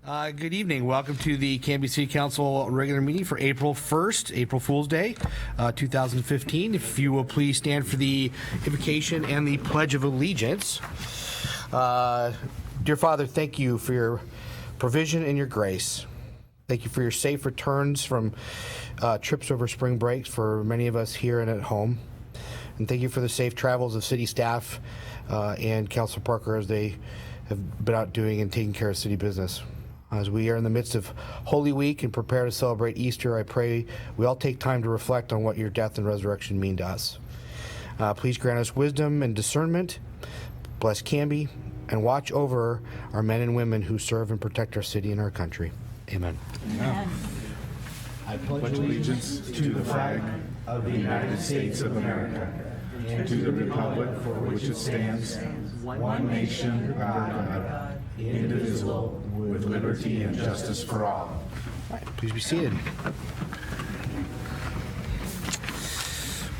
Good evening. Welcome to the Canby City Council regular meeting for April 1st, April Fool's Day, 2015. If you will please stand for the invocation and the Pledge of Allegiance. Dear Father, thank you for your provision and your grace. Thank you for your safe returns from trips over spring breaks for many of us here and at home. And thank you for the safe travels of city staff and Councilor Parker as they have been out doing and taking care of city business. As we are in the midst of Holy Week and prepare to celebrate Easter, I pray we all take time to reflect on what your death and resurrection mean to us. Please grant us wisdom and discernment, bless Canby, and watch over our men and women who serve and protect our city and our country. Amen. Amen. I pledge allegiance to the flag of the United States of America and to the republic for which it stands, one nation, under God, indivisible, with liberty and justice for all. All right, please be seated.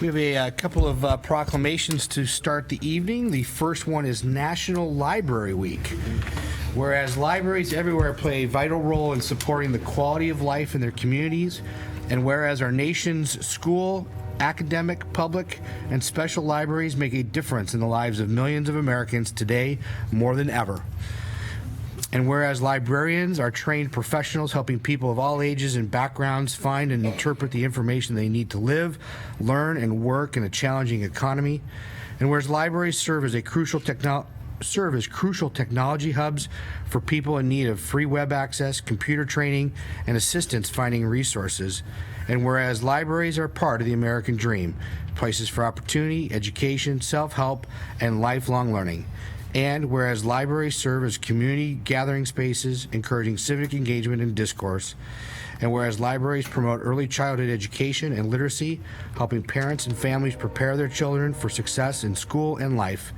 We have a couple of proclamations to start the evening. The first one is National Library Week. Whereas libraries everywhere play a vital role in supporting the quality of life in their communities, and whereas our nation's school, academic, public, and special libraries make a difference in the lives of millions of Americans today more than ever. And whereas librarians are trained professionals helping people of all ages and backgrounds find and interpret the information they need to live, learn, and work in a challenging economy. And whereas libraries serve as crucial technology hubs for people in need of free web access, computer training, and assistance finding resources. And whereas libraries are part of the American dream, places for opportunity, education, self-help, and lifelong learning. And whereas libraries serve as community gathering spaces, encouraging civic engagement and discourse, and whereas libraries promote early childhood education and literacy, helping parents and families prepare their children for success in school and life,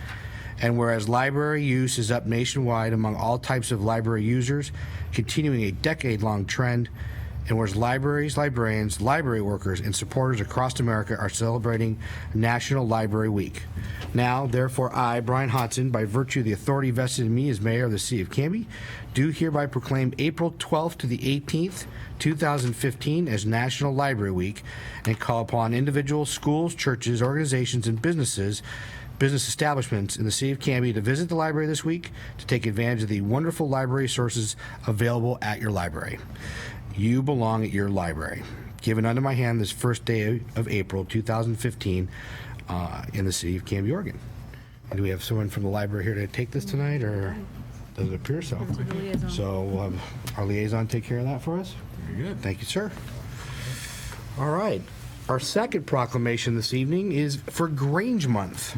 and whereas library use is up nationwide among all types of library users, continuing a decade-long trend, and whereas libraries, librarians, library workers, and supporters across America are celebrating National Library Week. Now, therefore, I, Brian Hodson, by virtue of the authority vested in me as mayor of the city of Canby, do hereby proclaim April 12th to the 18th, 2015 as National Library Week, and call upon individuals, schools, churches, organizations, and business establishments in the city of Canby to visit the library this week to take advantage of the wonderful library sources available at your library. You belong at your library. Given unto my hand this first day of April 2015 in the city of Canby, Oregon. And do we have someone from the library here to take this tonight, or does it appear so? So we'll have our liaison take care of that for us. Very good. Thank you, sir. All right. Our second proclamation this evening is for Grange Month.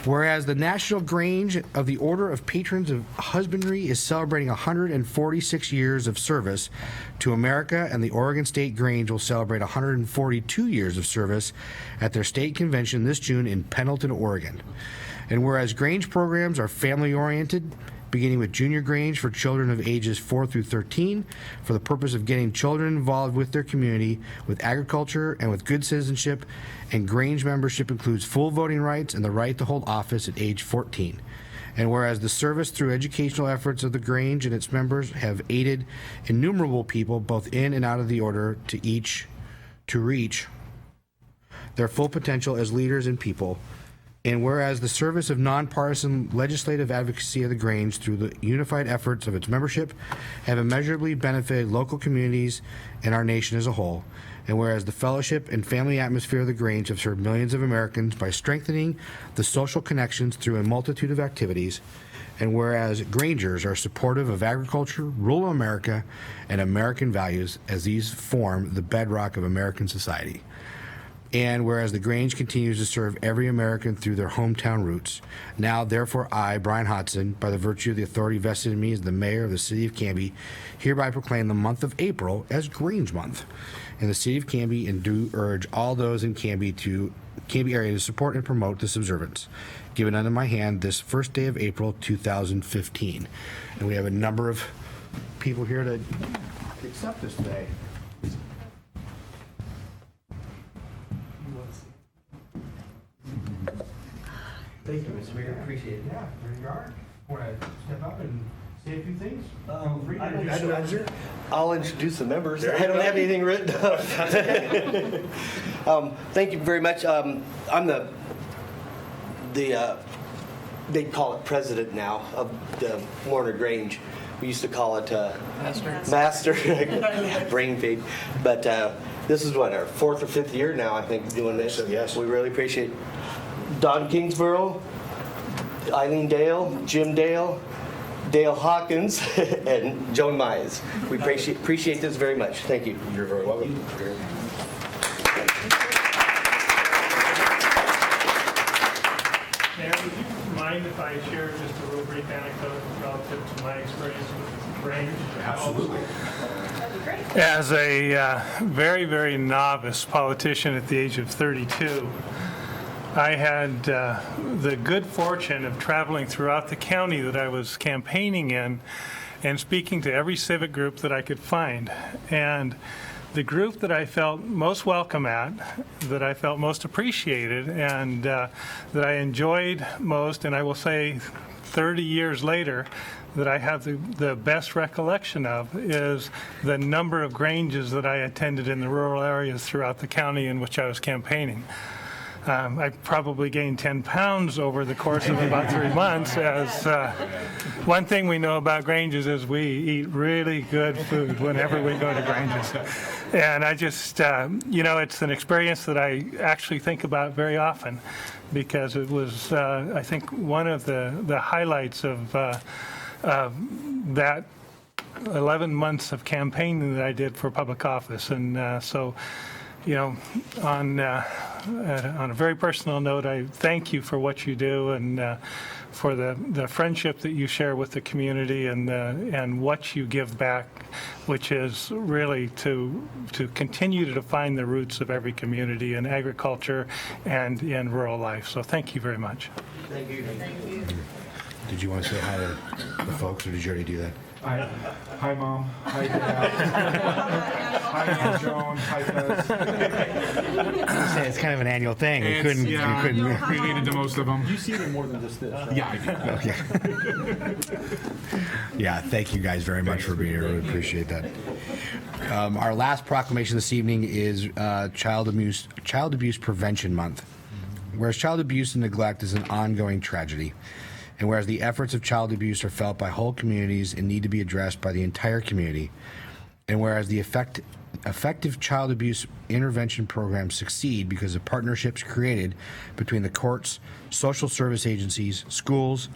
Whereas the National Grange of the Order of Patrons of Husbandry is celebrating 146 years of service to America, and the Oregon State Grange will celebrate 142 years of service at their state convention this June in Pendleton, Oregon. And whereas Grange programs are family-oriented, beginning with Junior Grange for children of ages 4 through 13, for the purpose of getting children involved with their community, with agriculture, and with good citizenship, and Grange membership includes full voting rights and the right to hold office at age 14. And whereas the service through educational efforts of the Grange and its members have aided innumerable people, both in and out of the order, to reach their full potential as leaders and people. And whereas the service of nonpartisan legislative advocacy of the Grange through the unified efforts of its membership have immeasurably benefited local communities and our nation as a whole. And whereas the fellowship and family atmosphere of the Grange have served millions of Americans by strengthening the social connections through a multitude of activities. And whereas Grangers are supportive of agriculture, rural America, and American values, as these form the bedrock of American society. And whereas the Grange continues to serve every American through their hometown roots. Now, therefore, I, Brian Hodson, by the virtue of the authority vested in me as the mayor of the city of Canby, hereby proclaim the month of April as Grange Month in the city of Canby, and do urge all those in Canby area to support and promote this observance. Given unto my hand this first day of April 2015. And we have a number of people here to accept this today. Thank you, Mr. Mayor. Appreciate it. Yeah, there you are. Want to step up and say a few things? I'll introduce the members. I don't have anything written down. Thank you very much. I'm the they call it president now of the Warner Grange. We used to call it master brain feed. But this is what, our 4th or 5th year now, I think, doing this. Yes. We really appreciate Don Kingsborough, Eileen Dale, Jim Dale, Dale Hawkins, and Joan Myers. We appreciate this very much. Thank you. You're very welcome. Mayor, would you mind if I share just a real brief anecdote relative to my experience with Grange? Absolutely. As a very, very novice politician at the age of 32, I had the good fortune of traveling throughout the county that I was campaigning in and speaking to every civic group that I could find. And the group that I felt most welcome at, that I felt most appreciated, and that I enjoyed most, and I will say 30 years later, that I have the best recollection of is the number of Granges that I attended in the rural areas throughout the county in which I was campaigning. I probably gained 10 pounds over the course of about 3 months, as one thing we know about Granges is we eat really good food whenever we go to Granges. And I just, it's an experience that I actually think about very often, because it was, I think, one of the highlights of that 11 months of campaigning that I did for public office. And so, on a very personal note, I thank you for what you do, and for the friendship that you share with the community, and what you give back, which is really to continue to define the roots of every community in agriculture and in rural life. So thank you very much. Thank you. Did you want to say hi to the folks, or did you already do that? Hi, Mom. Hi, Dad. Hi, Aunt Joan. Hi, Fez. It's kind of an annual thing. You It's- couldn't. yeah, You couldn't. related to most of them. You see them more than just this, right? Yeah, I do. Yeah, thank you guys very much for being here. We appreciate that. Our last proclamation this evening is Child Abuse Prevention Month. Whereas child abuse and neglect is an ongoing tragedy, and whereas the efforts of child abuse are felt by whole communities and need to be addressed by the entire community, and whereas the effective child abuse intervention programs succeed because of partnerships created between the courts, social service agencies, schools,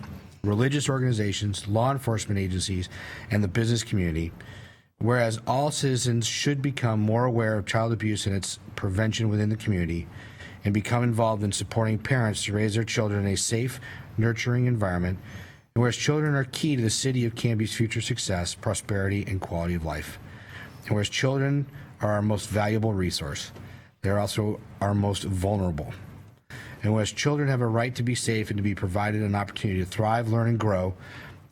religious organizations, law enforcement agencies, and the business community, whereas all citizens should become more aware of child abuse and its prevention within the community, and become involved in supporting parents to raise their children in a safe, nurturing environment, and whereas children are key to the city of Canby's future success, prosperity, and quality of life. And whereas children are our most valuable resource, they're also our most vulnerable. And whereas children have a right to be safe and to be provided an opportunity to thrive, learn, and grow,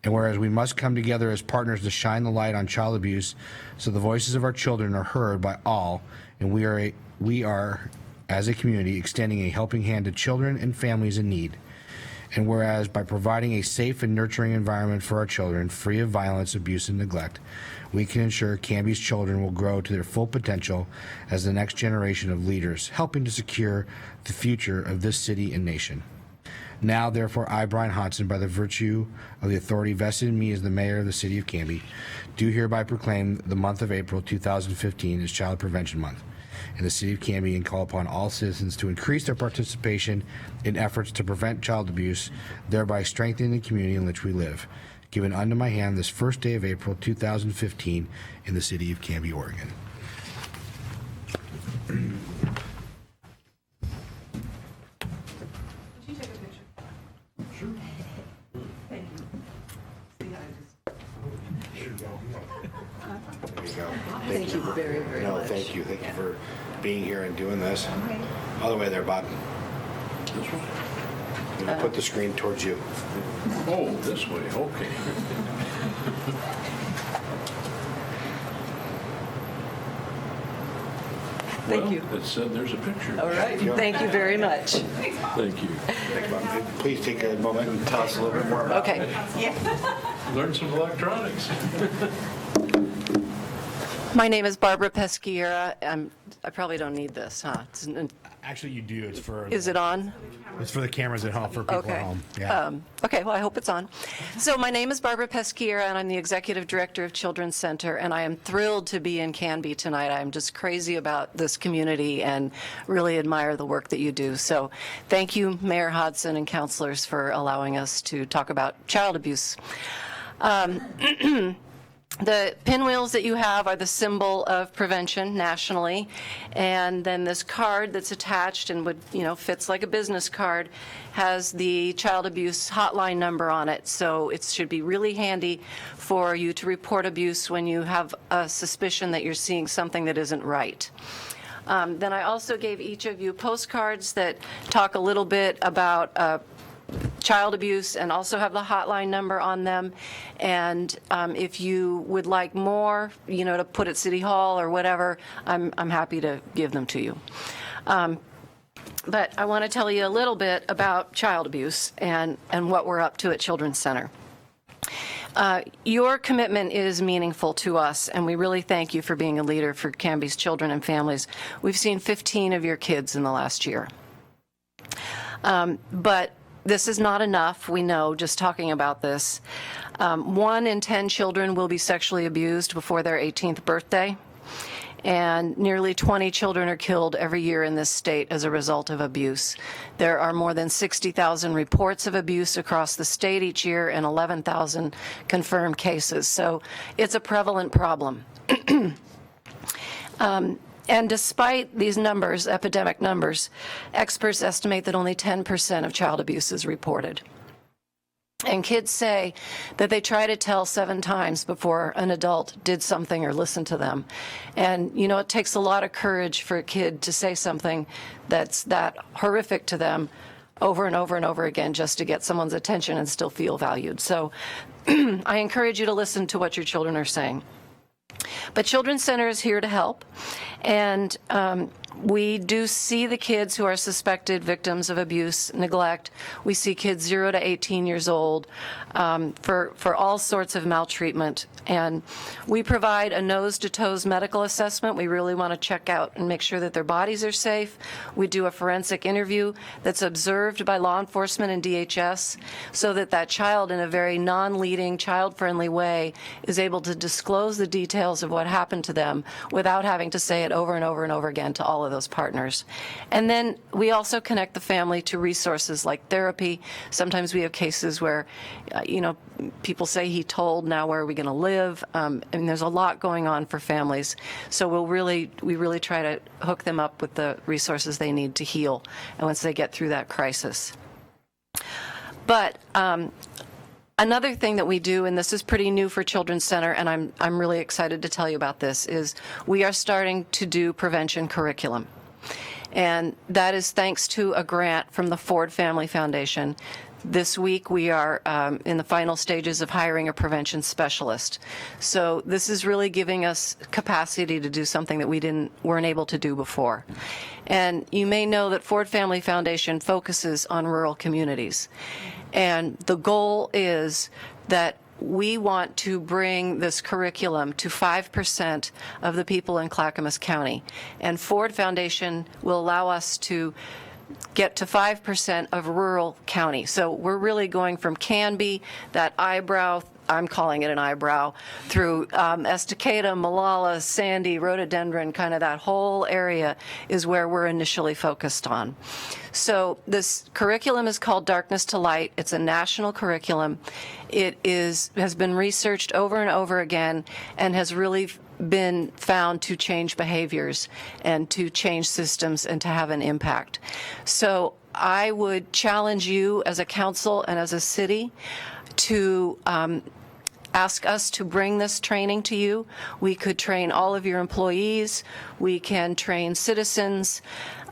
and whereas we must come together as partners to shine the light on child abuse so the voices of our children are heard by all, and we are as a community extending a helping hand to children and families in need. And whereas by providing a safe and nurturing environment for our children, free of violence, abuse, and neglect, we can ensure Canby's children will grow to their full potential as the next generation of leaders, helping to secure the future of this city and nation. Now, therefore, I, Brian Hodson, by the virtue of the authority vested in me as the mayor of the city of Canby, do hereby proclaim the month of April 2015 as Child Prevention Month in the city of Canby, and call upon all citizens to increase their participation in efforts to prevent child abuse, thereby strengthening the community in which we live. Given unto my hand this first day of April 2015 in the city of Canby, Oregon. Would you take a picture? Sure. Thank you. See, There you go. Thank you very, very No, much. thank you. Thank you for being here and doing this. All the way there, Bob. I'm gonna put the screen towards you. Oh, this way, okay. Thank you. It said there's a picture. All right, thank you very much. Thank you. Please take a moment and tell us a little bit more about Okay. Learn some electronics. My name is Barbara Pesquiera. I probably don't need this, huh? Actually, you do. It's for. Is it on? It's for the cameras at home, for people Okay. at home. Yeah. Okay, well, I hope it's on. So my name is Barbara Pesquiera, and I'm the Executive Director of Children's Center, and I am thrilled to be in Canby tonight. I'm just crazy about this community and really admire the work that you do. So thank you, Mayor Hodson and councilors, for allowing us to talk about child abuse. The pinwheels that you have are the symbol of prevention nationally, and then this card that's attached and fits like a business card has the child abuse hotline number on it. So it should be really handy for you to report abuse when you have a suspicion that you're seeing something that isn't right. Then I also gave each of you postcards that talk a little bit about child abuse and also have the hotline number on them. And if you would like more, to put at City Hall or whatever, I'm happy to give them to you. But I want to tell you a little bit about child abuse and what we're up to at Children's Center. Your commitment is meaningful to us, and we really thank you for being a leader for Canby's children and families. We've seen 15 of your kids in the last year. But this is not enough, we know, just talking about this. 1 in 10 children will be sexually abused before their 18th birthday, and nearly 20 children are killed every year in this state as a result of abuse. There are more than 60,000 reports of abuse across the state each year and 11,000 confirmed cases. So it's a prevalent problem. And despite these numbers, epidemic numbers, experts estimate that only 10% of child abuse is reported. And kids say that they try to tell 7 times before an adult did something or listened to them. And, it takes a lot of courage for a kid to say something that's that horrific to them over and over and over again just to get someone's attention and still feel valued. So I encourage you to listen to what your children are saying. But Children's Center is here to help, and we do see the kids who are suspected victims of abuse, neglect. We see kids 0 to 18 years old for all sorts of maltreatment. And we provide a nose-to-toes medical assessment. We really want to check out and make sure that their bodies are safe. We do a forensic interview that's observed by law enforcement and DHS so that that child, in a very non-leading, child-friendly way, is able to disclose the details of what happened to them without having to say it over and over and over again to all of those partners. And then we also connect the family to resources like therapy. Sometimes we have cases where, people say he told, now where are we going to live? And there's a lot going on for families. So we really try to hook them up with the resources they need to heal and once they get through that crisis. But another thing that we do, and this is pretty new for Children's Center, and I'm really excited to tell you about this, is we are starting to do prevention curriculum. And that is thanks to a grant from the Ford Family Foundation. This week we are in the final stages of hiring a prevention specialist. So this is really giving us capacity to do something that we weren't able to do before. And you may know that Ford Family Foundation focuses on rural communities. And the goal is that we want to bring this curriculum to 5% of the people in Clackamas County. And Ford Foundation will allow us to get to 5% of rural county. So we're really going from Canby, that eyebrow, I'm calling it an eyebrow, through Estacada, Malala, Sandy, rhododendron, kind of that whole area is where we're initially focused on. So this curriculum is called Darkness to Light. It's a national curriculum. It has been researched over and over again and has really been found to change behaviors and to change systems and to have an impact. So I would challenge you as a council and as a city to ask us to bring this training to you. We could train all of your employees. We can train citizens.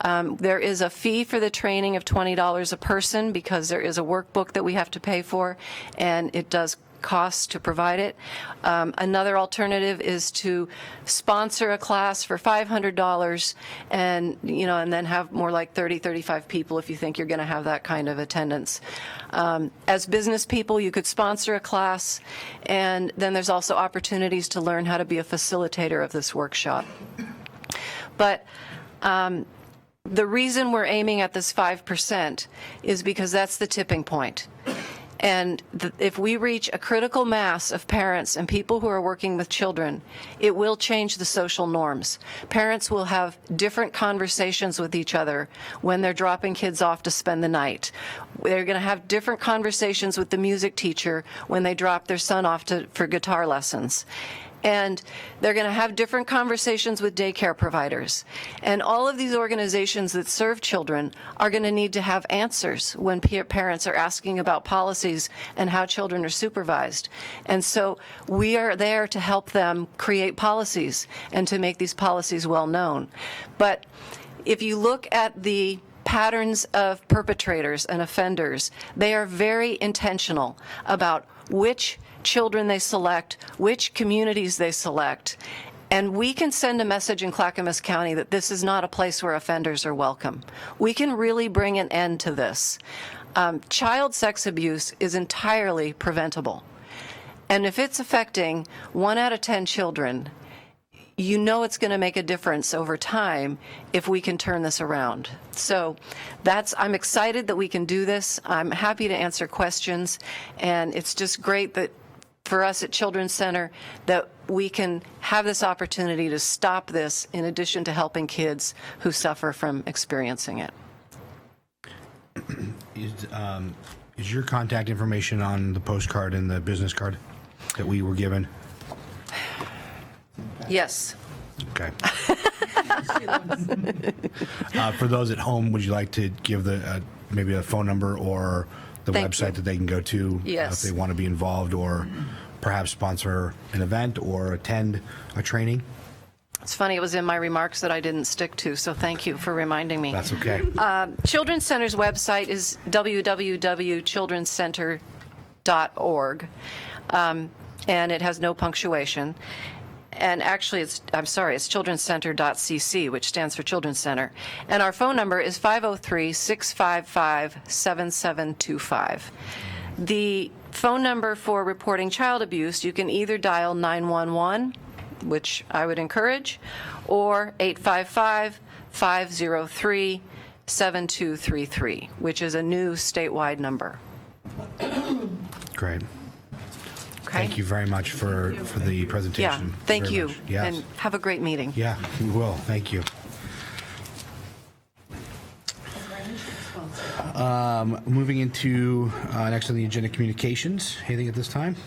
There is a fee for the training of $20 a person because there is a workbook that we have to pay for, and it does costs to provide it. Another alternative is to sponsor a class for $500 and, and then have more like 30, 35 people if you think you're going to have that kind of attendance. As business people, you could sponsor a class, and then there's also opportunities to learn how to be a facilitator of this workshop. But the reason we're aiming at this 5% is because that's the tipping point. And if we reach a critical mass of parents and people who are working with children, it will change the social norms. Parents will have different conversations with each other when they're dropping kids off to spend the night. They're going to have different conversations with the music teacher when they drop their son off for guitar lessons. And they're going to have different conversations with daycare providers. And all of these organizations that serve children are going to need to have answers when parents are asking about policies and how children are supervised. And so we are there to help them create policies and to make these policies well known. But if you look at the patterns of perpetrators and offenders, they are very intentional about which children they select, which communities they select, and we can send a message in Clackamas County that this is not a place where offenders are welcome. We can really bring an end to this. Child sex abuse is entirely preventable, and if it's affecting 1 out of 10 children, you know it's going to make a difference over time if we can turn this around. So I'm excited that we can do this. I'm happy to answer questions, and it's just great that for us at Children's Center that we can have this opportunity to stop this in addition to helping kids who suffer from experiencing it. Is your contact information on the postcard and the business card that we were given? Yes. Okay. For those at home, would you like to give maybe a phone number or the Thank website you. that they can go to Yes. if they want to be involved or perhaps sponsor an event or attend a training? It's funny, it was in my remarks that I didn't stick to, so thank you for reminding me. That's okay. Children's Center's website is www.childrenscenter.org, and it has no punctuation. And actually, it's childrenscenter.cc, which stands for Children's Center. And our phone number is 503-655-7725. The phone number for reporting child abuse, you can either dial 911, which I would encourage, or 855-503-7233, which is a new statewide number. Great. Okay? Thank you very much for the presentation. Yeah, thank Very you. much. Yes. And have a great meeting. Yeah, we will. Thank you. Moving into next on the agenda, communications. Anything at this time?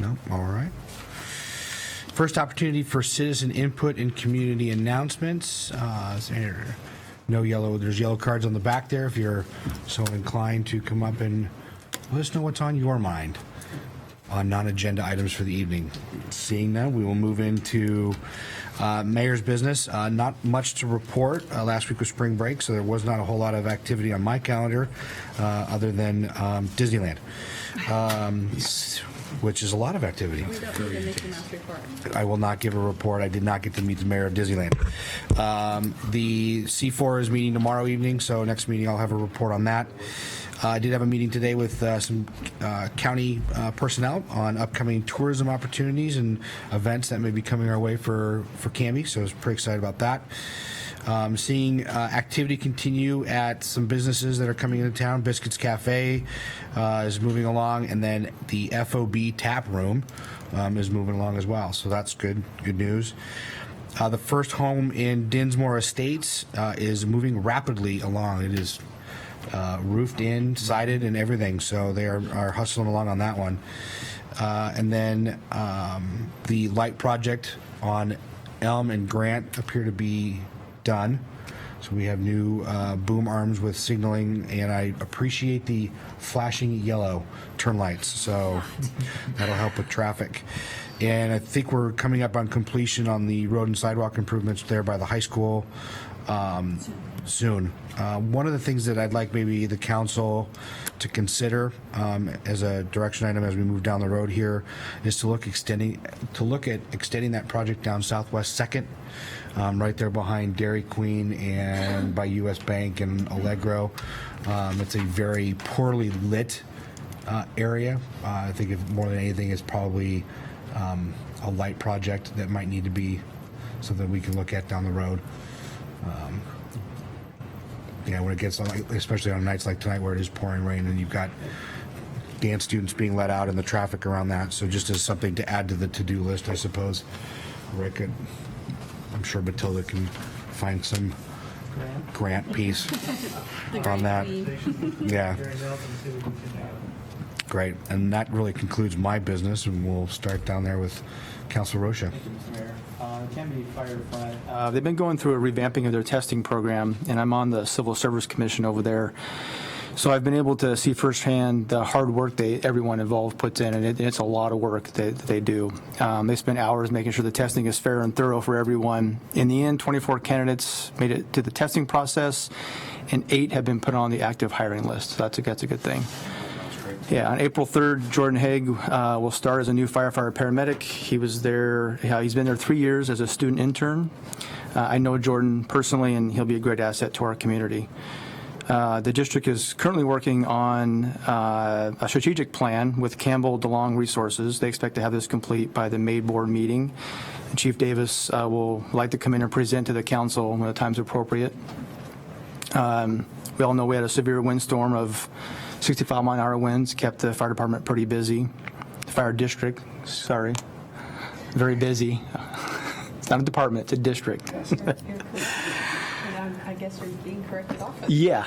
No? All right. First opportunity for citizen input and community announcements. There's yellow cards on the back there if you're so inclined to come up and let us know what's on your mind on non-agenda items for the evening. Seeing none, we will move into mayor's business. Not much to report. Last week was spring break, so there was not a whole lot of activity on my calendar other than Disneyland, which is a lot of activity. I will not give a report. I did not get to meet the mayor of Disneyland. The C4 is meeting tomorrow evening, so next meeting I'll have a report on that. I did have a meeting today with some county personnel on upcoming tourism opportunities and events that may be coming our way for Canby, so I was pretty excited about that. Seeing activity continue at some businesses that are coming into town. Biscuits Cafe is moving along, and then the FOB Tap Room is moving along as well, so that's good news. The first home in Dinsmore Estates is moving rapidly along. It is roofed in, sided, and everything, so they are hustling along on that one. And then the light project on Elm and Grant appear to be done. So we have new boom arms with signaling, and I appreciate the flashing yellow turn lights, so that'll help with traffic. And I think we're coming up on completion on the road and sidewalk improvements there by the high school. soon. One of the things that I'd like maybe the council to consider as a direction item as we move down the road here is to look at extending that project down Southwest Second, right there behind Dairy Queen and by U.S. Bank and Allegro. It's a very poorly lit area. I think if more than anything, it's probably a light project that might need to be something we can look at down the road. When it gets, especially on nights like tonight where it is pouring rain and you've got dance students being let out and the traffic around that. So just as something to add to the to-do list, I suppose. Rick, I'm sure Matilda can find some grant piece on that. Yeah. Great. And that really concludes my business, and we'll start down there with Councilor Rocha. Thank you, Mr. Mayor. Canby Fire Front, they've been going through a revamping of their testing program, and I'm on the Civil Service Commission over there. So I've been able to see firsthand the hard work everyone involved puts in, and it's a lot of work that they do. They spend hours making sure the testing is fair and thorough for everyone. In the end, 24 candidates made it to the testing process, and 8 have been put on the active hiring list. So that's a good thing. Yeah, on April 3rd, Jordan Haig will start as a new firefighter paramedic. He's been there 3 years as a student intern. I know Jordan personally, and he'll be a great asset to our community. The district is currently working on a strategic plan with Campbell DeLong Resources. They expect to have this complete by the May board meeting. And Chief Davis will like to come in and present to the council when the time's appropriate. We all know we had a severe windstorm of 65-mile-an-hour winds, kept the fire department pretty busy. The fire district, very busy. It's not a department, it's a district. I guess you're being corrected often. Yeah.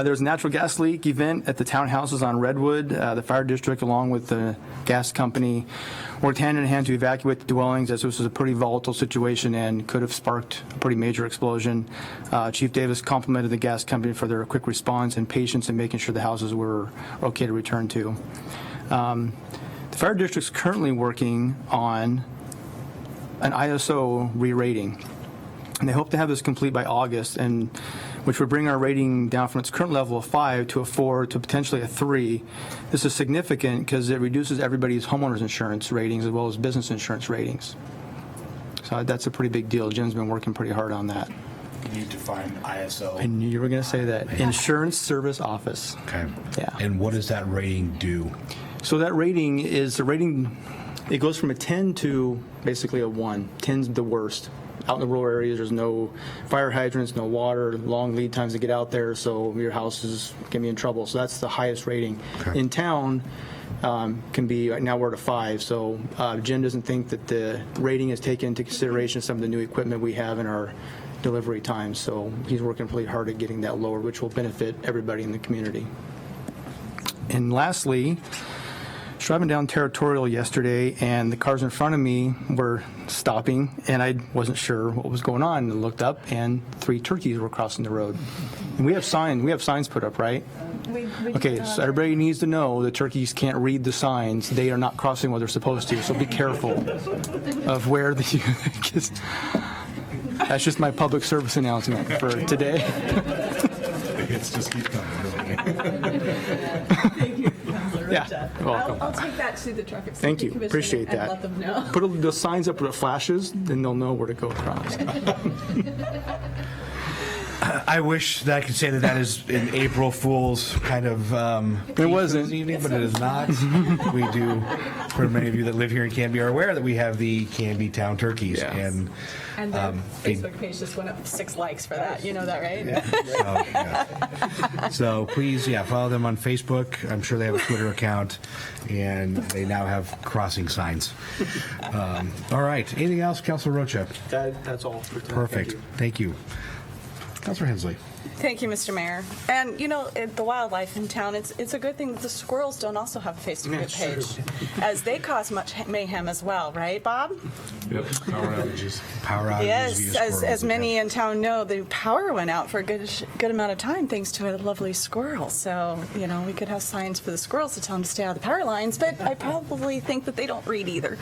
There's a natural gas leak event at the townhouses on Redwood. The fire district, along with the gas company, worked hand in hand to evacuate the dwellings, as this was a pretty volatile situation and could have sparked a pretty major explosion. Chief Davis complimented the gas company for their quick response and patience in making sure the houses were okay to return to. The fire district's currently working on an ISO re-rating. And they hope to have this complete by August, and which would bring our rating down from its current level of 5 to a 4 to potentially a 3. This is significant because it reduces everybody's homeowners insurance ratings as well as business insurance ratings. So that's a pretty big deal. Jim's been working pretty hard on that. You need to find ISO. I knew you were going to say that. Insurance Service Office. Okay. Yeah. And what does that rating do? So that rating is it goes from a 10 to basically a 1. 10's the worst. Out in the rural areas, there's no fire hydrants, no water, long lead times to get out there, so your houses can be in trouble. So that's the highest rating. Okay. In town, can be, right now we're at a 5, so Jim doesn't think that the rating is taken into consideration some of the new equipment we have in our delivery times, so he's working really hard at getting that lower, which will benefit everybody in the community. And lastly, driving down Territorial yesterday, and the cars in front of me were stopping, and I wasn't sure what was going on, and looked up, and 3 turkeys were crossing the road. And we have signs put up, right? Okay, so everybody needs to know the turkeys can't read the signs. They are not crossing what they're supposed to, so be careful of where the kids. That's just my public service announcement for today. It's just keep coming. Thank you, Councilor Yeah, Rocha. you're welcome. I'll take that to the Traffic Thank Safety you. Commission Appreciate and that. let them know. Put the signs up with flashes, then they'll know where to go across. I wish that I could say that is an April Fool's kind of It wasn't. this evening, but it is not. We do, for many of you that live here in Canby are aware that we have the Canby Town turkeys. Yeah. And their they- Facebook page just went up 6 likes for that. You know that, right? So please, follow them on Facebook. I'm sure they have a Twitter account, and they now have crossing signs. All right. Anything else, Councilor Rocha? That's all for tonight. Perfect. Thank you. Thank you. Councilor Hensley. Thank you, Mr. Mayor. And, you know, the wildlife in town, it's a good thing that the squirrels don't also have a Facebook page, as they cause much mayhem as well, right, Bob? Yep, power outages. Power outages Yes, via squirrels. as many in town know, the power went out for a good amount of time thanks to a lovely squirrel. So, you know, we could have signs for the squirrels to tell them to stay out of the power lines, but I probably think that they don't read either.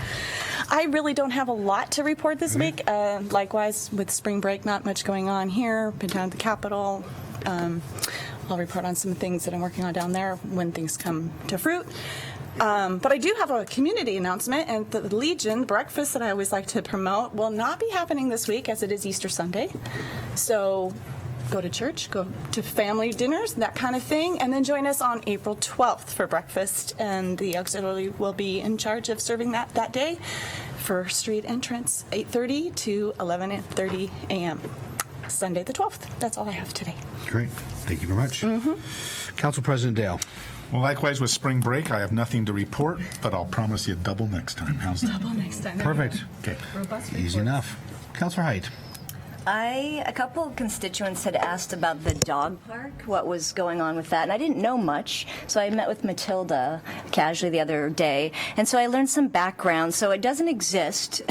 I really don't have a lot to report this week. Likewise, with spring break, not much going on here. Been down at the Capitol. I'll report on some things that I'm working on down there when things come to fruit. But I do have a community announcement, and the Legion breakfast that I always like to promote will not be happening this week as it is Easter Sunday. So go to church, go to family dinners, that kind of thing, and then join us on April 12th for breakfast. And the auxiliary will be in charge of serving that day. First Street entrance, 8:30 to 11:30 a.m. Sunday the 12th. That's all I have today. Great. Thank you very much. Council President Dale. Well, likewise with spring break, I have nothing to report, but I'll promise you double next time. How's that? Well, next time. Perfect. Okay. Easy enough. Councilor Height. A couple of constituents had asked about the dog park, what was going on with that, and I didn't know much, so I met with Matilda casually the other day, and so I learned some background. So it doesn't exist,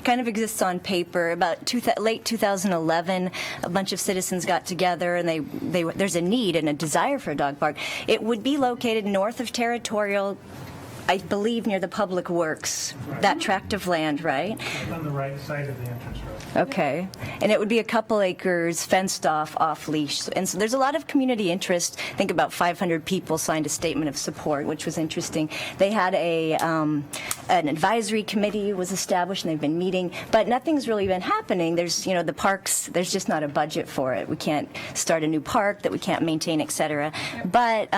kind of exists on paper. About late 2011, a bunch of citizens got together, and there's a need and a desire for a dog park. It would be located north of Territorial, I believe near the Public Works, that tract of land, right? On the right side of the entrance road. Okay. And it would be a couple acres, fenced off leash. And so there's a lot of community interest. I think about 500 people signed a statement of support, which was interesting. They had an advisory committee was established, and they've been meeting, but nothing's really been happening. There's, the parks, there's just not a budget for it. We can't start a new park that we can't maintain, et cetera. But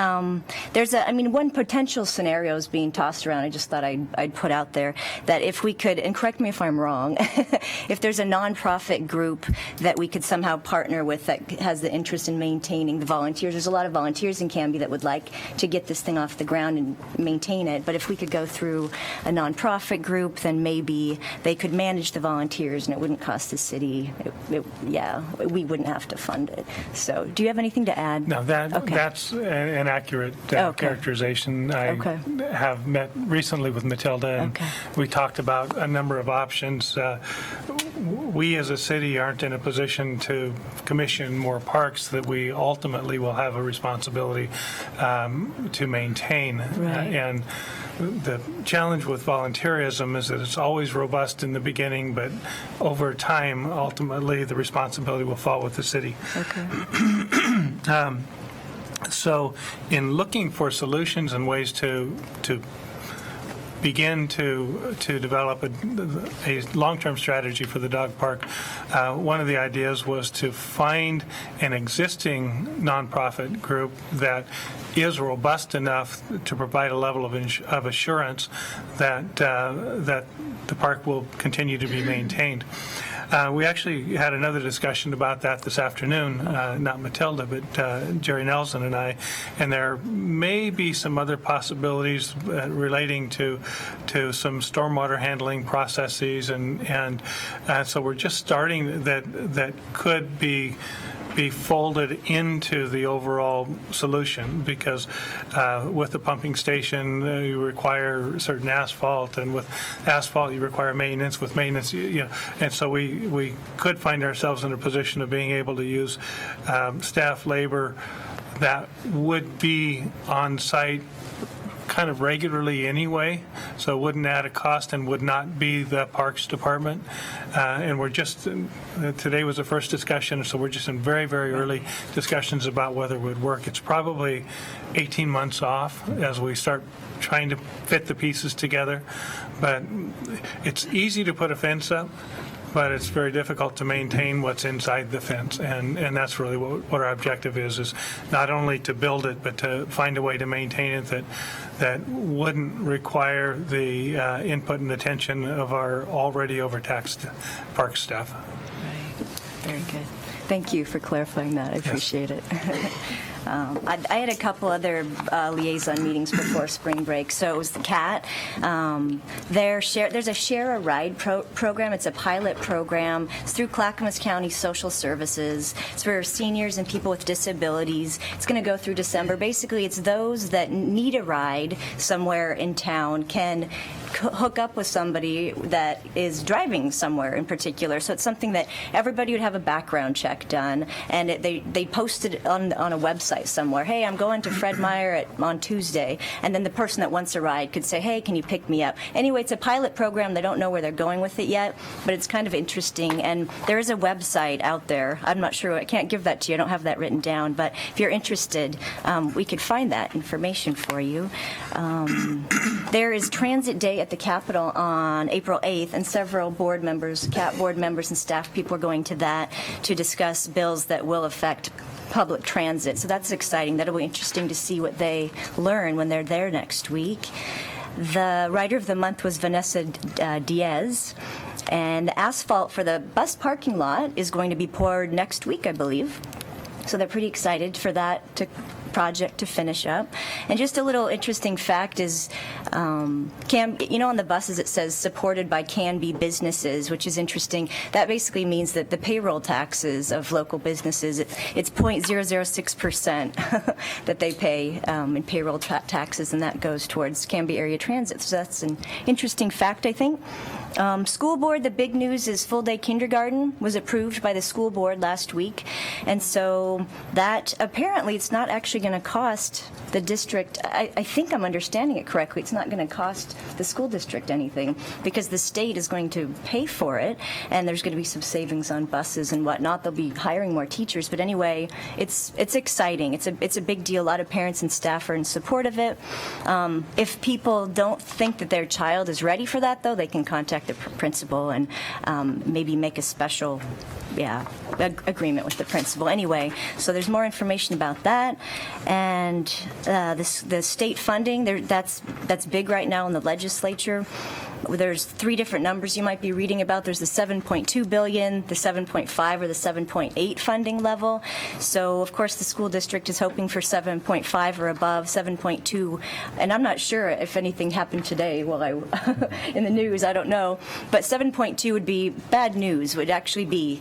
there's one potential scenario is being tossed around. I just thought I'd put out there that if we could, and correct me if I'm wrong, if there's a nonprofit group that we could somehow partner with that has the interest in maintaining the volunteers. There's a lot of volunteers in Canby that would like to get this thing off the ground and maintain it. But if we could go through a nonprofit group, then maybe they could manage the volunteers and it wouldn't cost the city. We wouldn't have to fund it. So do you have anything to add? No, that's an accurate characterization. I have met recently with Matilda, and we talked about a number of options. We as a city aren't in a position to commission more parks that we ultimately will have a responsibility to maintain. And the challenge with volunteerism is that it's always robust in the beginning, but over time, ultimately, the responsibility will fall with the city. So in looking for solutions and ways to begin to develop a long-term strategy for the dog park, one of the ideas was to find an existing nonprofit group that is robust enough to provide a level of assurance that the park will continue to be maintained. We actually had another discussion about that this afternoon, not Matilda, but Jerry Nelson and I, and there may be some other possibilities relating to some stormwater handling processes, and so we're just starting that could be folded into the overall solution, because with the pumping station you require certain asphalt, and with asphalt you require maintenance. With maintenance, and so we could find ourselves in a position of being able to use staff labor that would be on site kind of regularly anyway, so it wouldn't add a cost and would not be the Parks Department. And we're just, today was the first discussion, so we're just in very, very early discussions about whether it would work. It's probably 18 months off as we start trying to fit the pieces together. But it's easy to put a fence up, but it's very difficult to maintain what's inside the fence, and that's really what our objective is not only to build it, but to find a way to maintain it that wouldn't require the input and attention of our already overtaxed park staff. Right. Very good. Thank you for clarifying that. I appreciate it. I had a couple other liaison meetings before spring break. So it was the CAT. There's a Share a Ride program. It's a pilot program. It's through Clackamas County Social Services. It's for seniors and people with disabilities. It's going to go through December. Basically, it's those that need a ride somewhere in town can hook up with somebody that is driving somewhere in particular. So it's something that everybody would have a background check done, and they posted on a website somewhere, hey, I'm going to Fred Meyer on Tuesday, and then the person that wants a ride could say, hey, can you pick me up? Anyway, it's a pilot program. They don't know where they're going with it yet, but it's kind of interesting, and there is a website out there. I'm not sure. I can't give that to you. I don't have that written down, but if you're interested, we could find that information for you. There is Transit Day at the Capitol on April 8th, and several board members, CAT board members and staff people are going to that to discuss bills that will affect public transit. So that's exciting. That'll be interesting to see what they learn when they're there next week. The Rider of the Month was Vanessa Diaz. And the asphalt for the bus parking lot is going to be poured next week, I believe. So they're pretty excited for that project to finish up. And just a little interesting fact is, on the buses it says supported by Can-Be businesses, which is interesting. That basically means that the payroll taxes of local businesses, it's 0.006% that they pay in payroll taxes, and that goes towards Can-Be area transit. So that's an interesting fact, I think. School board, the big news is full-day kindergarten was approved by the school board last week. And so that, apparently, it's not actually going to cost the district, I think I'm understanding it correctly, it's not going to cost the school district anything because the state is going to pay for it, and there's going to be some savings on buses and whatnot. They'll be hiring more teachers. But anyway, it's exciting. It's a big deal. A lot of parents and staff are in support of it. If people don't think that their child is ready for that, though, they can contact the principal and maybe make a special agreement with the principal. Anyway, so there's more information about that. And the state funding, that's big right now in the legislature. There's 3 different numbers you might be reading about. There's the $7.2 billion, the 7.5, or the 7.8 funding level. So, of course, the school district is hoping for 7.5 or above, 7.2. And I'm not sure if anything happened today while in the news. I don't know. But 7.2 would be bad news. Would actually be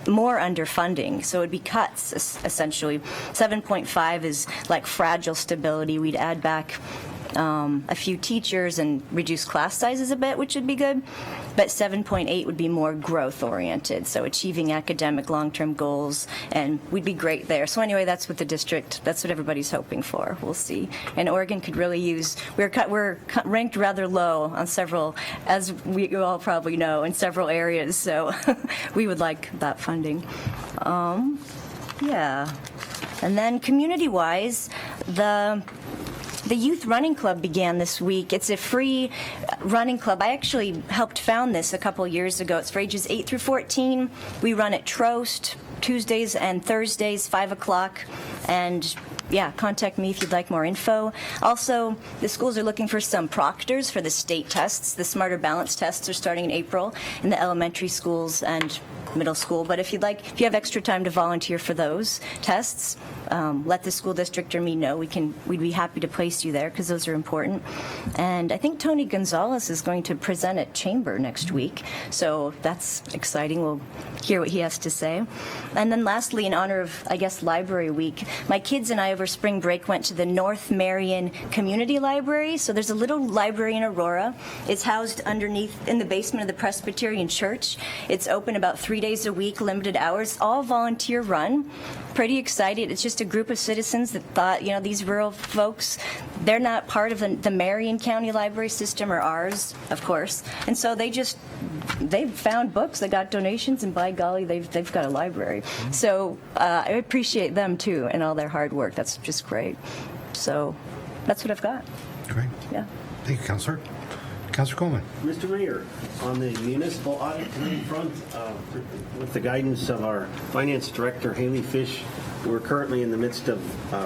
more underfunding. So it would be cuts, essentially. 7.5 is like fragile stability. We'd add back a few teachers and reduce class sizes a bit, which would be good. But 7.8 would be more growth-oriented, so achieving academic long-term goals, and we'd be great there. So anyway, that's what everybody's hoping for. We'll see. And Oregon could really use, we're ranked rather low on several, as we all probably know, in several areas, so we would like that funding. And then community-wise, the Youth Running Club began this week. It's a free running club. I actually helped found this a couple years ago. It's for ages 8 through 14. We run at Trost Tuesdays and Thursdays, 5 o'clock. And contact me if you'd like more info. Also, the schools are looking for some proctors for the state tests. The Smarter Balance tests are starting in April in the elementary schools and middle school. But if you have extra time to volunteer for those tests, let the school district or me know. We'd be happy to place you there because those are important. And I think Tony Gonzalez is going to present at Chamber next week, so that's exciting. We'll hear what he has to say. And then lastly, in honor of, Library Week, my kids and I over spring break went to the North Marion Community Library. So there's a little library in Aurora. It's housed underneath in the basement of the Presbyterian Church. It's open about 3 days a week, limited hours, all volunteer run. Pretty excited. It's just a group of citizens that thought, these rural folks, they're not part of the Marion County Library system or ours, of course. And so they found books, they got donations, and by golly, they've got a library. So I appreciate them too and all their hard work. That's just great. So that's what I've got. Great. Yeah. Thank you, Councilor. Councilor Coleman. Mr. Mayor, on the municipal audit front, with the guidance of our finance director, Haley Fish, we're currently in the midst of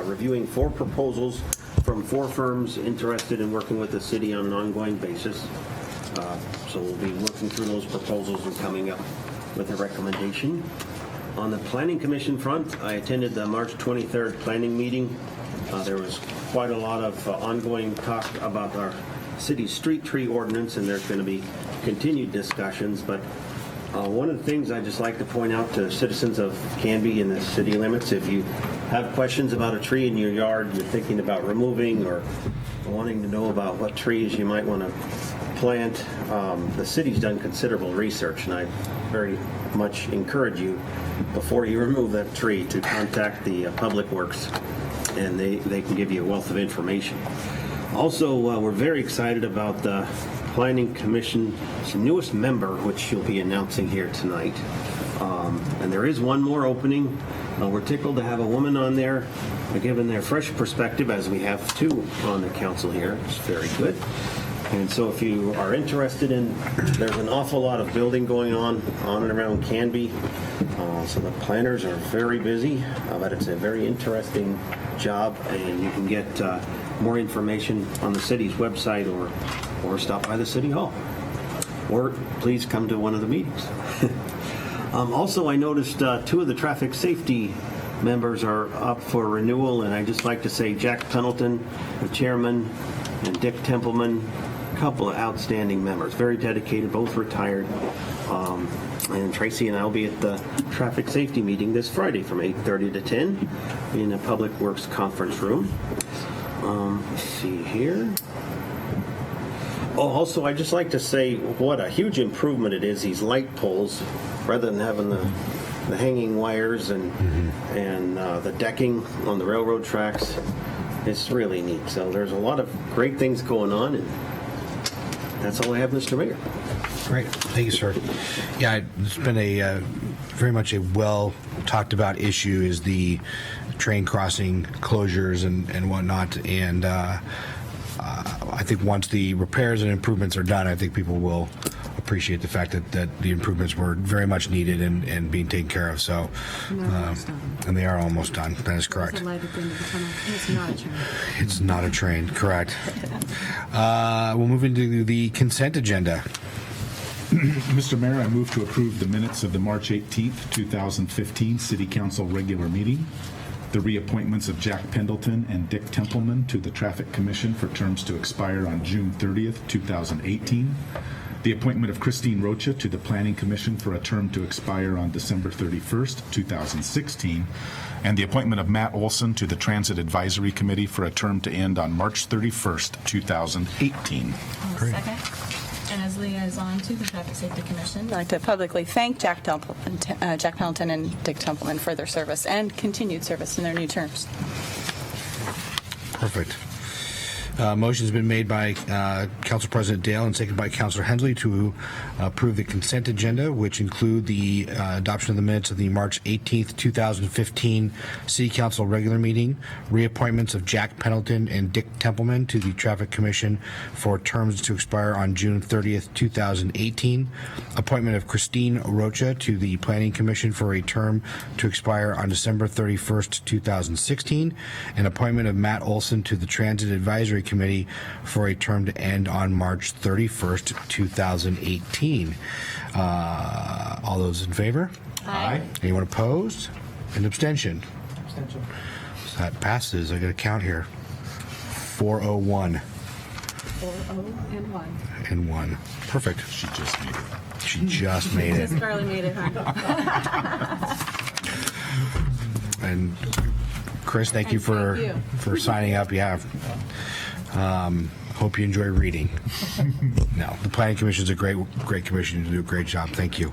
reviewing 4 proposals from 4 firms interested in working with the city on an ongoing basis. So we'll be working through those proposals and coming up with a recommendation. On the Planning Commission front, I attended the March 23rd planning meeting. There was quite a lot of ongoing talk about our city's street tree ordinance, and there's going to be continued discussions. But one of the things I'd just like to point out to citizens of Canby and the city limits, if you have questions about a tree in your yard you're thinking about removing or wanting to know about what trees you might want to plant, the city's done considerable research, and I very much encourage you, before you remove that tree, to contact the Public Works, and they can give you a wealth of information. Also, we're very excited about the Planning Commission's newest member, which you'll be announcing here tonight. And there is one more opening. We're tickled to have a woman on there, given their fresh perspective, as we have two on the council here. It's very good. And so if you are interested in, there's an awful lot of building going on and around Canby. So the planners are very busy, but it's a very interesting job, and you can get more information on the city's website or stop by the city hall. Or please come to one of the meetings. Also, I noticed two of the traffic safety members are up for renewal, and I'd just like to say Jack Pendleton, the chairman, and Dick Templeman, a couple of outstanding members, very dedicated, both retired. And Tracy and I will be at the traffic safety meeting this Friday from 8:30 to 10 in the Public Works conference room. Let's see here. Oh, also, I'd just like to say what a huge improvement it is, these light poles, rather than having the hanging wires and the decking on the railroad tracks. It's really neat. So there's a lot of great things going on, and that's all I have, Mr. Mayor. Great. Thank you, sir. Yeah, it's been a very much a well talked about issue is the train crossing closures and whatnot. And I think once the repairs and improvements are done, I think people will appreciate the fact that the improvements were very much needed and being taken care of. So, and they are almost done. That is correct. It's not a train. It's not a train. Correct. We'll move into the consent agenda. Mr. Mayor, I move to approve the minutes of the March 18th, 2015 City Council regular meeting, the reappointments of Jack Pendleton and Dick Templeman to the Traffic Commission for terms to expire on June 30th, 2018, the appointment of Christine Rocha to the Planning Commission for a term to expire on December 31st, 2016, and the appointment of Matt Olson to the Transit Advisory Committee for a term to end on March 31st, 2018. Second. And as liaison to the Traffic Safety Commission, I'd like to publicly thank Jack Pendleton and Dick Templeman for their service and continued service in their new terms. Perfect. Motion's been made by Council President Dale and seconded by Councilor Hensley to approve the consent agenda, which include the adoption of the minutes of the March 18th, 2015 City Council regular meeting, reappointments of Jack Pendleton and Dick Templeman to the Traffic Commission for terms to expire on June 30th, 2018, appointment of Christine Rocha to the Planning Commission for a term to expire on December 31st, 2016, and appointment of Matt Olson to the Transit Advisory Committee for a term to end on March 31st, 2018. All those in favor? Aye. Anyone opposed? An abstention? Abstention. So that passes. I got a count here. 401. 4-0 and 1. Perfect. She just made it. She just made it. Scarlett made it, huh? And Chris, thank you for signing up. Yeah. Hope you enjoy reading. No, the Planning Commission is a great commission. You do a great job. Thank you.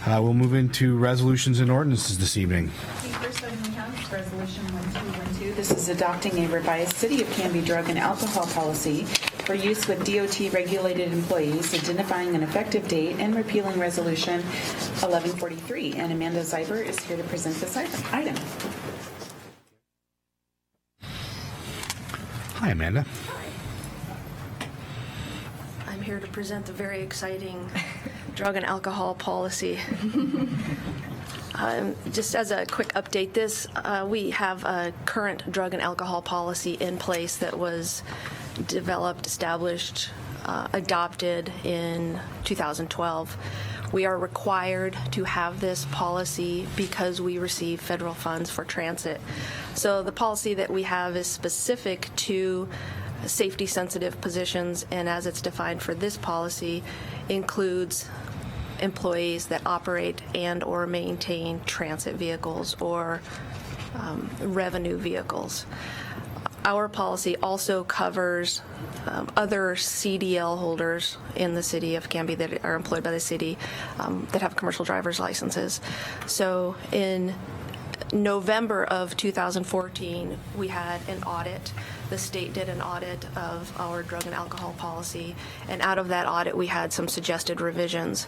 We'll move into resolutions and ordinances this evening. The first item we have is Resolution 1212. This is adopting a revised City of Canby drug and alcohol policy for use with DOT-regulated employees, identifying an effective date, and repealing Resolution 1143. And Amanda Zeiber is here to present this item. Hi, Amanda. I'm here to present the very exciting drug and alcohol policy. Just as a quick update, we have a current drug and alcohol policy in place that was developed, established, adopted in 2012. We are required to have this policy because we receive federal funds for transit. So the policy that we have is specific to safety-sensitive positions, and as it's defined for this policy, includes employees that operate and or maintain transit vehicles or revenue vehicles. Our policy also covers other CDL holders in the city of Canby that are employed by the city that have commercial driver's licenses. So in November of 2014, we had an audit. The state did an audit of our drug and alcohol policy, and out of that audit, we had some suggested revisions.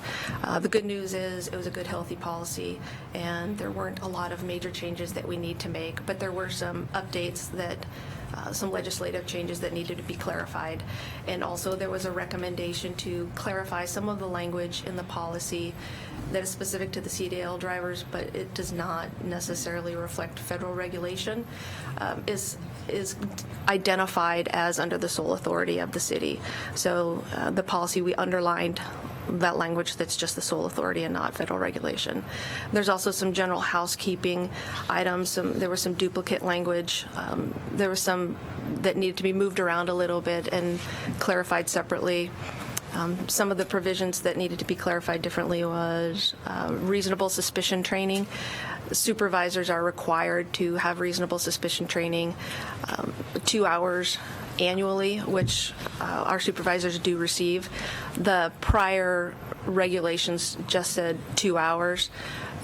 The good news is it was a good, healthy policy, and there weren't a lot of major changes that we need to make, but there were some updates that some legislative changes that needed to be clarified. And also there was a recommendation to clarify some of the language in the policy that is specific to the CDL drivers, but it does not necessarily reflect federal regulation, is identified as under the sole authority of the city. So the policy, we underlined that language that's just the sole authority and not federal regulation. There's also some general housekeeping items. There was some duplicate language. There was some that needed to be moved around a little bit and clarified separately. Some of the provisions that needed to be clarified differently was reasonable suspicion training. Supervisors are required to have reasonable suspicion training 2 hours annually, which our supervisors do receive. The prior regulations just said 2 hours.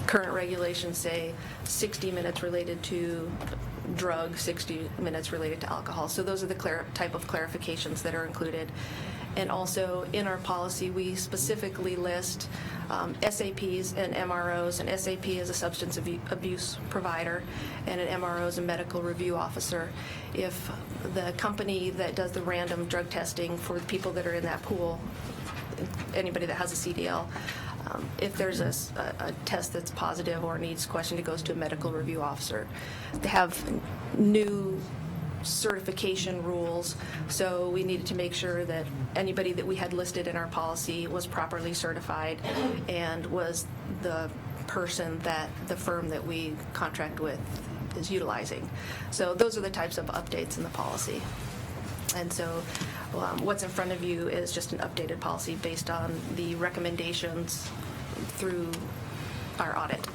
Current regulations say 60 minutes related to drug, 60 minutes related to alcohol. So those are the type of clarifications that are included. And also in our policy, we specifically list SAPs and MROs. An SAP is a substance abuse provider, and an MRO is a medical review officer. If the company that does the random drug testing for the people that are in that pool, anybody that has a CDL, if there's a test that's positive or needs questioned, it goes to a medical review officer. They have new certification rules, so we needed to make sure that anybody that we had listed in our policy was properly certified and was the person that the firm that we contract with is utilizing. So those are the types of updates in the policy. And so what's in front of you is just an updated policy based on the recommendations through our audit.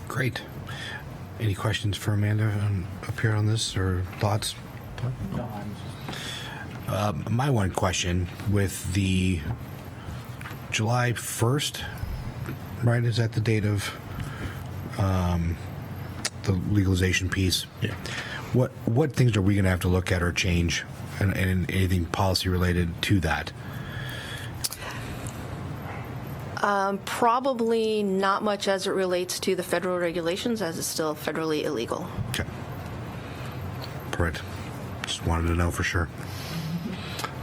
Great. Any questions for Amanda up here on this, or thoughts? My one question with the July 1st, right? Is that the date of the legalization piece? Yeah. What things are we going to have to look at or change, and anything policy related to that? Probably not much as it relates to the federal regulations, as it's still federally illegal. Okay. Correct. Just wanted to know for sure.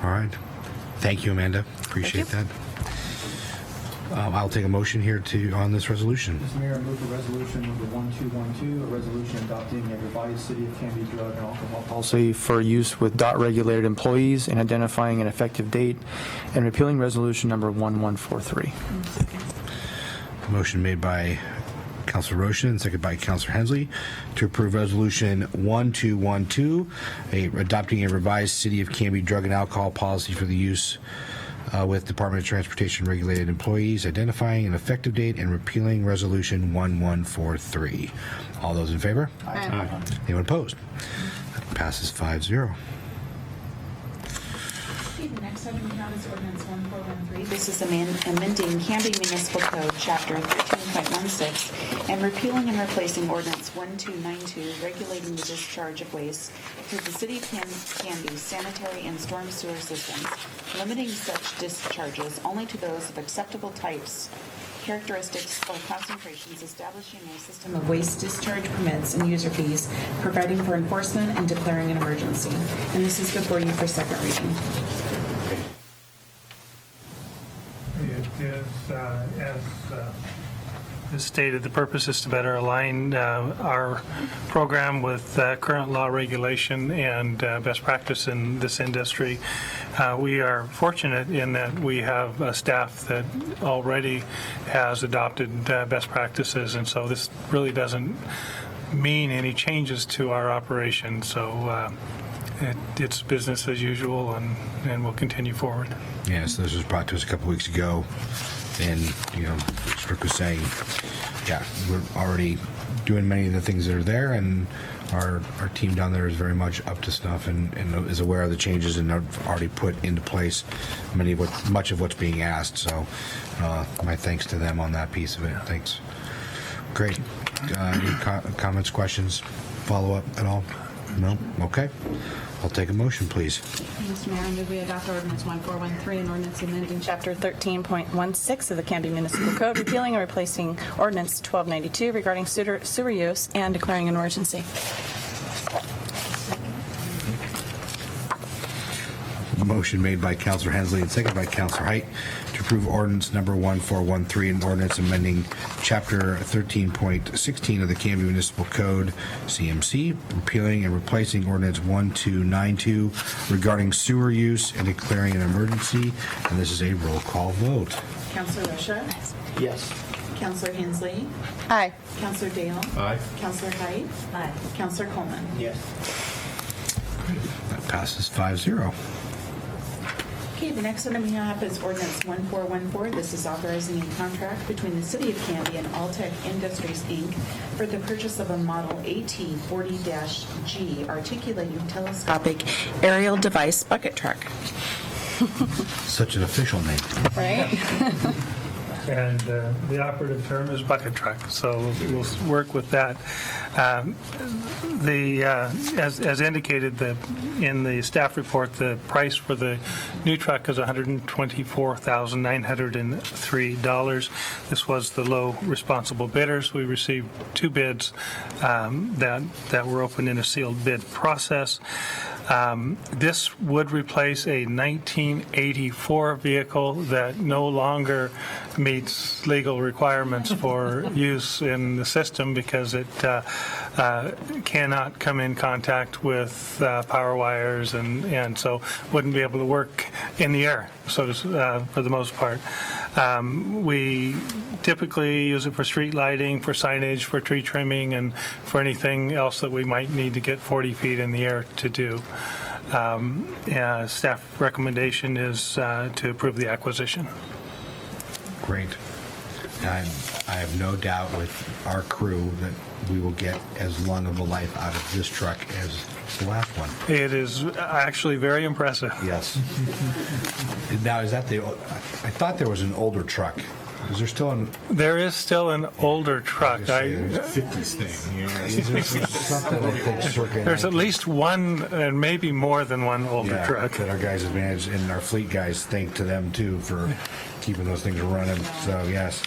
All right. Thank you, Amanda. Appreciate that. I'll take a motion here on this resolution. Mr. Mayor, I move for resolution number 1212, a resolution adopting a revised City of Canby drug and alcohol policy for use with DOT-regulated employees and identifying an effective date, and repealing resolution number 1143. Motion made by Councilor Roshan and seconded by Councilor Hensley to approve resolution 1212, adopting a revised City of Canby drug and alcohol policy for the use with Department of Transportation regulated employees, identifying an effective date and repealing resolution 1143. All those in favor? Aye. Anyone opposed? That passes 5-0. Okay, the next item we have is ordinance 1413. This is amending Canby Municipal Code, Chapter 13.16, and repealing and replacing ordinance 1292, regulating the discharge of waste through the City of Canby sanitary and storm sewer systems, limiting such discharges only to those of acceptable types, characteristics, or concentrations, establishing a system of waste discharge permits and user fees, providing for enforcement, and declaring an emergency. And this is before you for second reading. It is, as As stated, the purpose is to better align our program with current law regulation and best practice in this industry. We are fortunate in that we have a staff that already has adopted best practices, and so this really doesn't mean any changes to our operation. So it's business as usual, and we'll continue forward. Yes, this was brought to us a couple weeks ago, and Rick was saying, yeah, we're already doing many of the things that are there, and our team down there is very much up to snuff and is aware of the changes and have already put into place much of what's being asked. So my thanks to them on that piece of it. Thanks. Great. Any comments, questions, follow up at all? No? Okay. I'll take a motion, please. Mr. Mayor, I move we adopt ordinance 1413, an ordinance amending Chapter 13.16 of the Canby Municipal Code, repealing and replacing Ordinance 1292 regarding sewer use and declaring an emergency. Motion made by Councilor Hensley and seconded by Councilor Height to approve ordinance number 1413, an ordinance amending Chapter 13.16 of the Canby Municipal Code, CMC, repealing and replacing ordinance 1292 regarding sewer use and declaring an emergency. And this is a roll call vote. Councilor Russia? Yes. Councilor Hensley? Aye. Councilor Dale? Aye. Councilor Height? Aye. Councilor Coleman? Yes. That passes 5-0. Okay, the next item we have is ordinance 1414. This is authorizing a contract between the City of Canby and Alltech Industries, Inc. for the purchase of a Model AT-40-G articulating telescopic aerial device bucket truck. Such an official name. Right? And the operative term is bucket truck, so we'll work with that. As indicated in the staff report, the price for the new truck is $124,903. This was the low responsible bidders. We received 2 bids that were opened in a sealed bid process. This would replace a 1984 vehicle that no longer meets legal requirements for use in the system because it cannot come in contact with power wires and so wouldn't be able to work in the air, so for the most part. We typically use it for street lighting, for signage, for tree trimming, and for anything else that we might need to get 40 feet in the air to do. Staff recommendation is to approve the acquisition. Great. I have no doubt with our crew that we will get as long of a life out of this truck as the last one. It is actually very impressive. Yes. Now, is that I thought there was an older truck. Is there still an... There is still an older truck. 50s thing. There's at least one and maybe more than one older truck. That our guys have managed, and our fleet guys, thank to them too for keeping those things running. So, yes.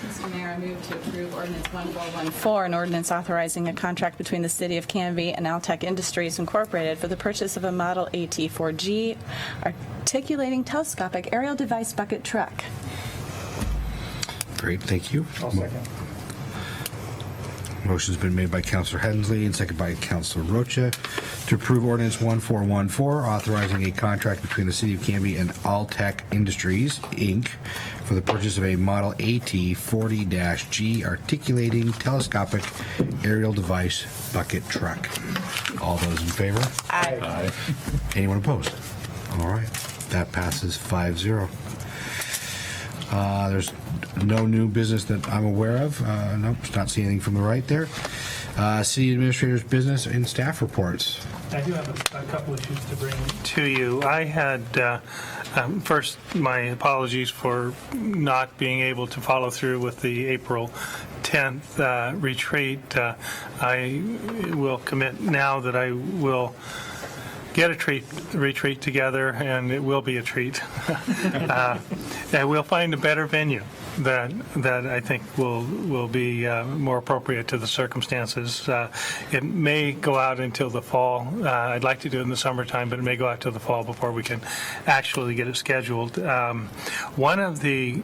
Mr. Mayor, I move to approve ordinance 1414, an ordinance authorizing a contract between the City of Canby and Alltech Industries, Incorporated for the purchase of a Model AT-4G articulating telescopic aerial device bucket truck. Great, thank you. I'll second. Motion's been made by Councilor Hensley and seconded by Councilor Rocha to approve ordinance 1414, authorizing a contract between the City of Canby and Alltech Industries, Inc. for the purchase of a Model AT-40-G articulating telescopic aerial device bucket truck. All those in favor? Aye. Anyone opposed? All right, that passes 5-0. There's no new business that I'm aware of. Nope, not seeing anything from the right there. City Administrator's business and staff reports. I do have a couple issues to bring to you. I had, first, my apologies for not being able to follow through with the April 10th retreat. I will commit now that I will get a retreat together, and it will be a treat. And we'll find a better venue that I think will be more appropriate to the circumstances. It may go out until the fall. I'd like to do it in the summertime, but it may go out till the fall before we can actually get it scheduled. One of the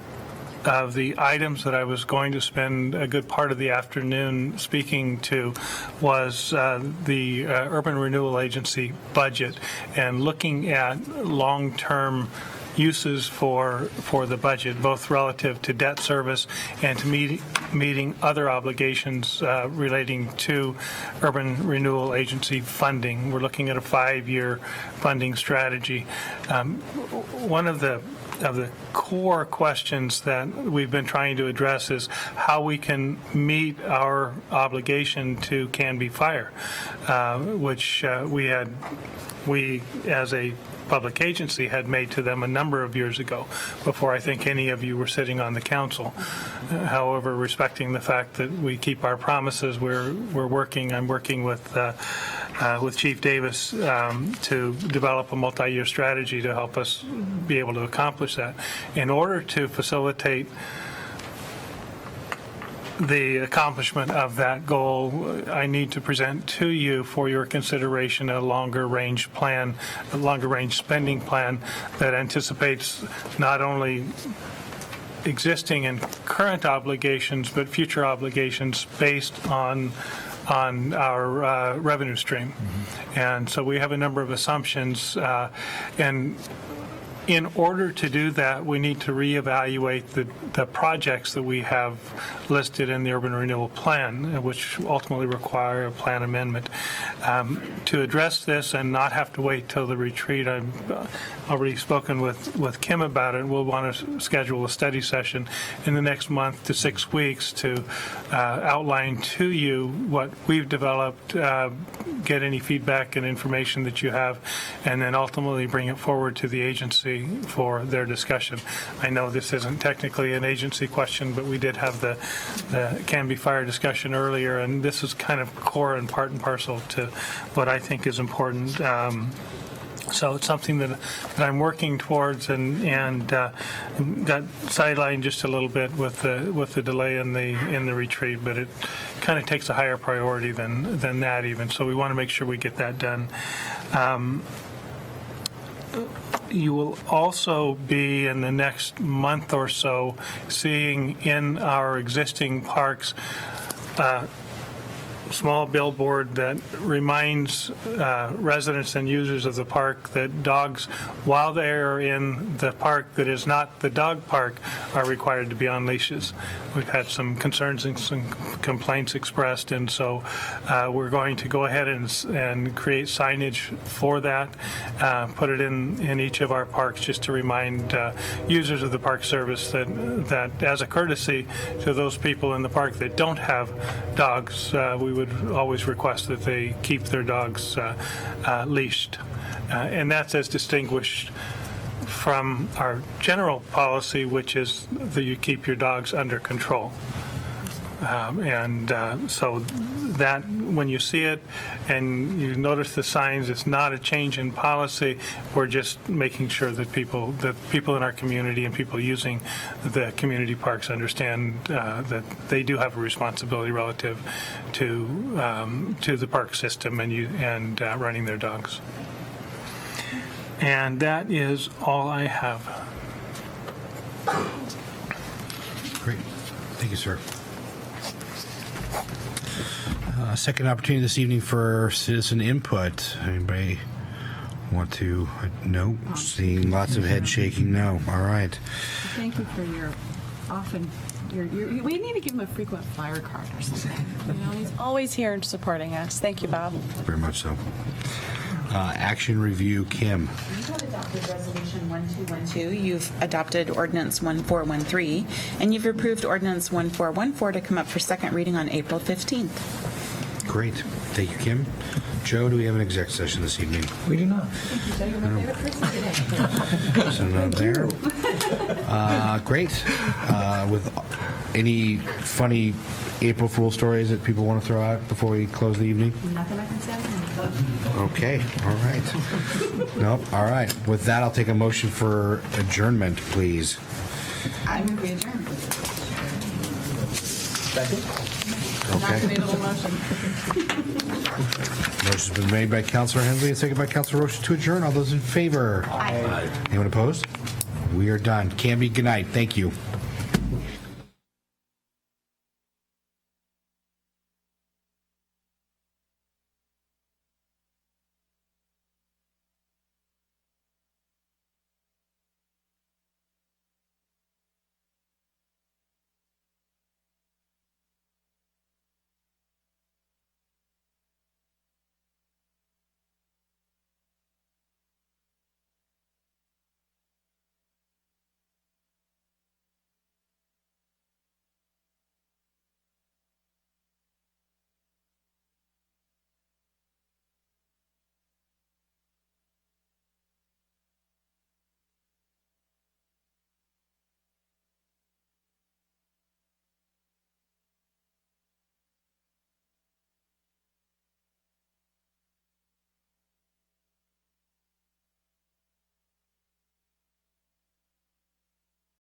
of the items that I was going to spend a good part of the afternoon speaking to was the Urban Renewal Agency budget and looking at long-term uses for the budget, both relative to debt service and to meeting other obligations relating to Urban Renewal Agency funding. We're looking at a 5-year funding strategy. One of the core questions that we've been trying to address is how we can meet our obligation to Canby Fire, which we as a public agency had made to them a number of years ago, before I think any of you were sitting on the council. However, respecting the fact that we keep our promises, I'm working with Chief Davis to develop a multi-year strategy to help us be able to accomplish that. In order to facilitate the accomplishment of that goal, I need to present to you for your consideration a longer range spending plan that anticipates not only existing and current obligations, but future obligations based on our revenue stream. And so we have a number of assumptions, and in order to do that, we need to reevaluate the projects that we have listed in the Urban Renewal Plan, which ultimately require a plan amendment. To address this and not have to wait till the retreat, I've already spoken with Kim about it. We'll want to schedule a study session in the next month to 6 weeks to outline to you what we've developed, get any feedback and information that you have, and then ultimately bring it forward to the agency for their discussion. I know this isn't technically an agency question, but we did have the Canby Fire discussion earlier, and this is kind of core and part and parcel to what I think is important. So it's something that I'm working towards, and got sidelined just a little bit with the delay in the retreat, but it kind of takes a higher priority than that even. So we want to make sure we get that done. You will also be in the next month or so seeing in our existing parks small billboard that reminds residents and users of the park that dogs, while they are in the park that is not the dog park, are required to be on leashes. We've had some concerns and some complaints expressed, and so we're going to go ahead and create signage for that, put it in each of our parks just to remind users of the Park Service that as a courtesy to those people in the park that don't have dogs, we would always request that they keep their dogs leashed. And that's as distinguished from our general policy, which is that you keep your dogs under control. So that when you see it and you notice the signs, it's not a change in policy. We're just making sure that people in our community and people using the community parks understand that they do have a responsibility relative to the park system and running their dogs. And that is all I have. Great. Thank you, sir. Second opportunity this evening for citizen input. Anybody want to? No. Seeing lots of head shaking. No. All right. Thank you for your we need to give him a frequent flyer card or something. You know, he's always here and supporting us. Thank you, Bob. Very much so. Action review, Kim. You have adopted Resolution 1212, you've adopted Ordinance 1413, and you've approved Ordinance 1414 to come up for second reading on April 15th. Great. Thank you, Kim. Joe, do we have an exec session this evening? We do not. So not there. Great. With any funny April Fool stories that people want to throw out before we close the evening? Nothing I can say. Okay. All right. Nope. All right. With that, I'll take a motion for adjournment, please. I move we adjourn. Second? Okay. Motion's been made by Councilor Hensley and seconded by Councilor Rocha to adjourn. All those in favor? Aye. Anyone opposed? We are done. Canby, good night. Thank you.